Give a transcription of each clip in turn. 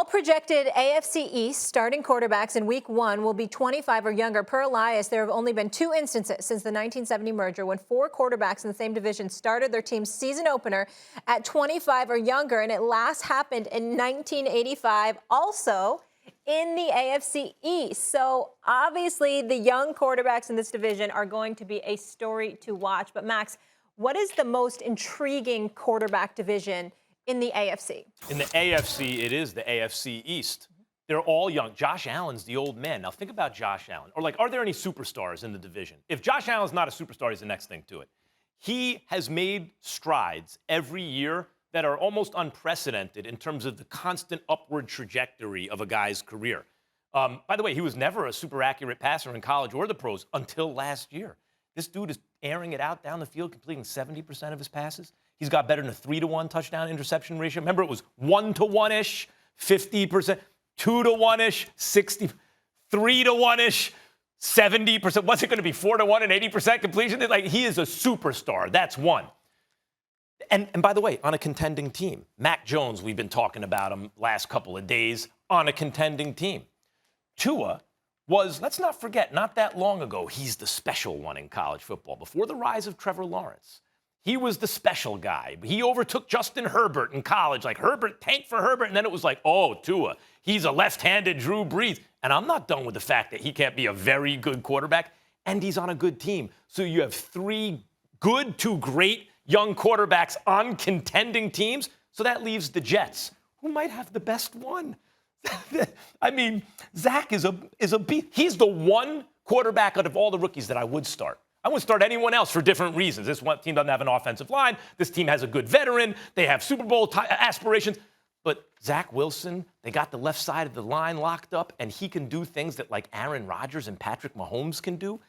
projected AFC East starting quarterbacks in Week 1 will be 25 or younger. Per Elias, there have only been 2 instances since the 1970 merger when 4 quarterbacks in the same division started their team's season opener at 25 or younger, and it last happened in 1985, also in the AFC East. So obviously the young quarterbacks in this division are going to be a story to watch. But Max, what is the most intriguing quarterback division in the AFC? In the AFC, it is the AFC East. They're all young. Josh Allen's the old man. Now think about Josh Allen. Or are there any superstars in the division? If Josh Allen's not a superstar, he's the next thing to it. He has made strides every year that are almost unprecedented in terms of the constant upward trajectory of a guy's career. By the way, he was never a super accurate passer in college or the pros until last year. This dude is airing it out down the field, completing 70% of his passes. He's got better than a 3-to-1 touchdown interception ratio. Remember, it was 1-to-1-ish, 50%, 2-to-1-ish, 60, 3-to-1-ish, 70%. What's it going to be, 4-to-1 and 80% completion? He is a superstar. That's one. And by the way, on a contending team. Mac Jones, we've been talking about him last couple of days, on a contending team. Tua was, let's not forget, not that long ago, he's the special one in college football. Before the rise of Trevor Lawrence, he was the special guy. He overtook Justin Herbert in college. Herbert, tank for Herbert. And then it was oh, Tua, he's a left-handed Drew Brees. And I'm not done with the fact that he can't be a very good quarterback. And he's on a good team. So you have 3 good to great young quarterbacks on contending teams. So that leaves the Jets, who might have the best one. I mean, Zach is a beast. He's the one quarterback out of all the rookies that I would start. I wouldn't start anyone else for different reasons. This one team doesn't have an offensive line. This team has a good veteran. They have Super Bowl aspirations. But Zach Wilson, they got the left side of the line locked up, and he can do things that Aaron Rodgers and Patrick Mahomes can do.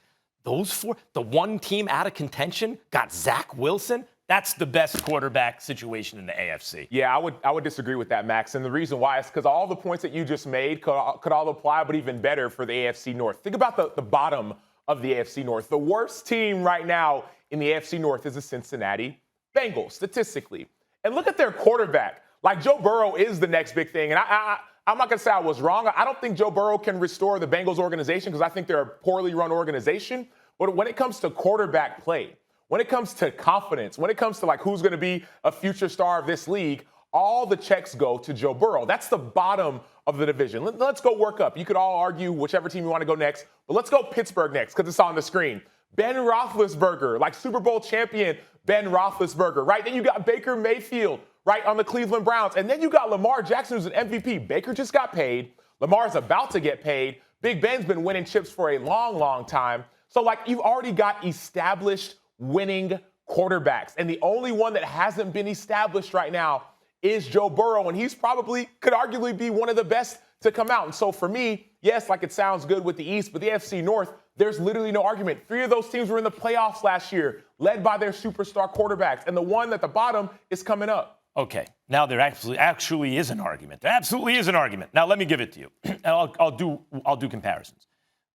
Those 4, the one team out of contention got Zach Wilson. That's the best quarterback situation in the AFC. Yeah, I would disagree with that, Max. And the reason why is because all the points that you just made could all apply, but even better for the AFC North. Think about the bottom of the AFC North. The worst team right now in the AFC North is the Cincinnati Bengals, statistically. And look at their quarterback. Joe Burrow is the next big thing. And I'm not going to say I was wrong. I don't think Joe Burrow can restore the Bengals organization because I think they're a poorly run organization. But when it comes to quarterback play, when it comes to confidence, when it comes to who's going to be a future star of this league, all the checks go to Joe Burrow. That's the bottom of the division. Let's go work up. You could all argue whichever team you want to go next, but let's go Pittsburgh next because it's on the screen. Ben Roethlisberger, Super Bowl champion Ben Roethlisberger, right? Then you got Baker Mayfield, right, on the Cleveland Browns. And then you got Lamar Jackson, who's an MVP. Baker just got paid. Lamar's about to get paid. Big Ben's been winning chips for a long, long time. So, you've already got established winning quarterbacks. And the only one that hasn't been established right now is Joe Burrow. And he's could arguably be one of the best to come out. And so for me, yes, it sounds good with the East, but the AFC North, there's literally no argument. 3 of those teams were in the playoffs last year, led by their superstar quarterbacks. And the one at the bottom is coming up. Okay, now there actually is an argument. There absolutely is an argument. Now let me give it to you. And I'll do comparisons.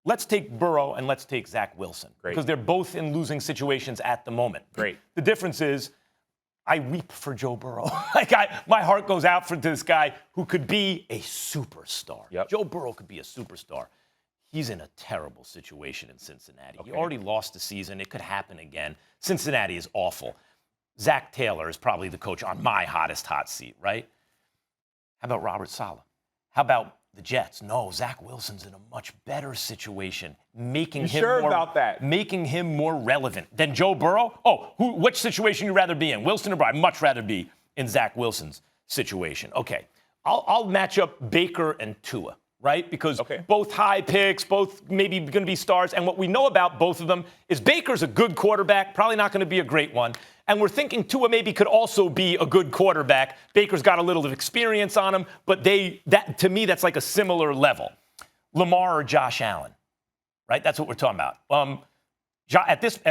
Let's take Burrow and let's take Zach Wilson. Great. Because they're both in losing situations at the moment. Great. The difference is I weep for Joe Burrow. My heart goes out for this guy who could be a superstar. Yep. Joe Burrow could be a superstar. He's in a terrible situation in Cincinnati. Okay. He already lost the season. It could happen again. Cincinnati is awful. Zach Taylor is probably the coach on my hottest hot seat, right? How about Robert Saleh? How about the Jets? No, Zach Wilson's in a much better situation, making him more relevant than Joe Burrow. Which situation you rather be in, Wilson or Burrow? I'd much rather be in Zach Wilson's situation. Okay, I'll match up Baker and Tua, right? Because both high picks, both maybe going to be stars. And what we know about both of them is Baker's a good quarterback, probably not going to be a great one. And we're thinking Tua maybe could also be a good quarterback. Baker's got a little of experience on him, but to me, that's a similar level. Lamar or Josh Allen, right? That's what we're talking about.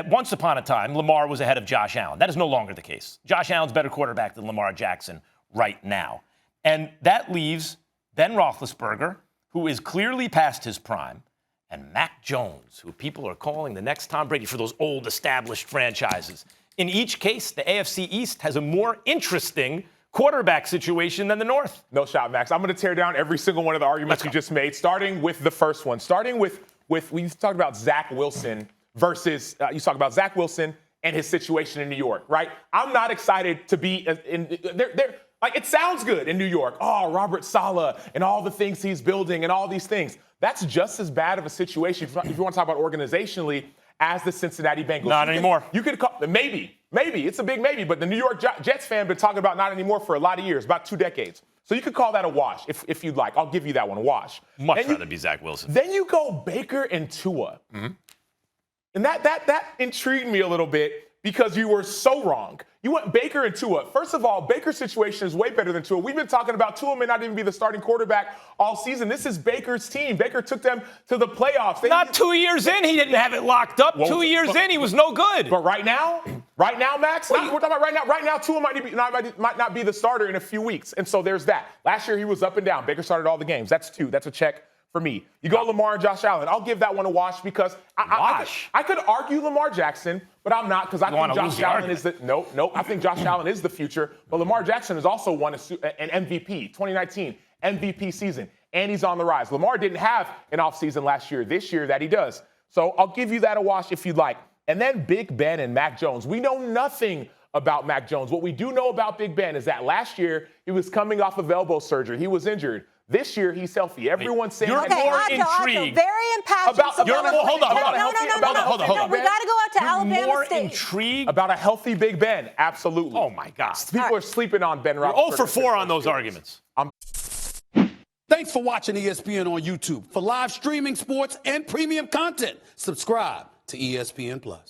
Once upon a time, Lamar was ahead of Josh Allen. That is no longer the case. Josh Allen's a better quarterback than Lamar Jackson right now. And that leaves Ben Roethlisberger, who is clearly past his prime, and Mac Jones, who people are calling the next Tom Brady for those old established franchises. In each case, the AFC East has a more interesting quarterback situation than the North. No shot, Max. I'm going to tear down every single one of the arguments you just made, starting with the first one. Starting with we talked about Zach Wilson versus you talk about Zach Wilson and his situation in New York, right? I'm not excited to be in there. Like, it sounds good in New York. Oh, Robert Saleh and all the things he's building and all these things. That's just as bad of a situation if you want to talk about organizationally as the Cincinnati Bengals. Not anymore. You could call maybe. It's a big maybe, but the New York Jets fan been talking about not anymore for a lot of years, about 2 decades. So you could call that a wash if you'd like. I'll give you that one, a wash. Much rather be Zach Wilson. Then you go Baker and Tua. Mm-hmm. And that intrigued me a little bit because you were so wrong. You went Baker and Tua. First of all, Baker's situation is way better than Tua. We've been talking about Tua may not even be the starting quarterback all season. This is Baker's team. Baker took them to the playoffs. Not 2 years in, he didn't have it locked up. Well, 2 years in, he was no good. But right now, Max, we're talking about right now. Right now, Tua might not be the starter in a few weeks. And so there's that. Last year, he was up and down. Baker started all the games. That's 2. That's a check for me. You go Lamar and Josh Allen. I'll give that one a wash because I could argue Lamar Jackson, but I'm not because I think Josh Allen is the nope. I think Josh Allen is the future. But Lamar Jackson has also won an MVP, 2019 MVP season, and he's on the rise. Lamar didn't have an offseason last year. This year that he does. So I'll give you that a wash if you'd like. And then Big Ben and Mac Jones. We know nothing about Mac Jones. What we do know about Big Ben is that last year he was coming off of elbow surgery. He was injured. This year, he's healthy. Everyone's saying you're more intrigued. Very impassioned. Hold on. We got to go out to Alabama State. More intrigued about a healthy Big Ben. Absolutely. Oh, my God. People are sleeping on Ben Roethlisberger. You're 0 for 4 on those arguments. Thanks for watching ESPN on YouTube. For live streaming, sports, and premium content, subscribe to ESPN+.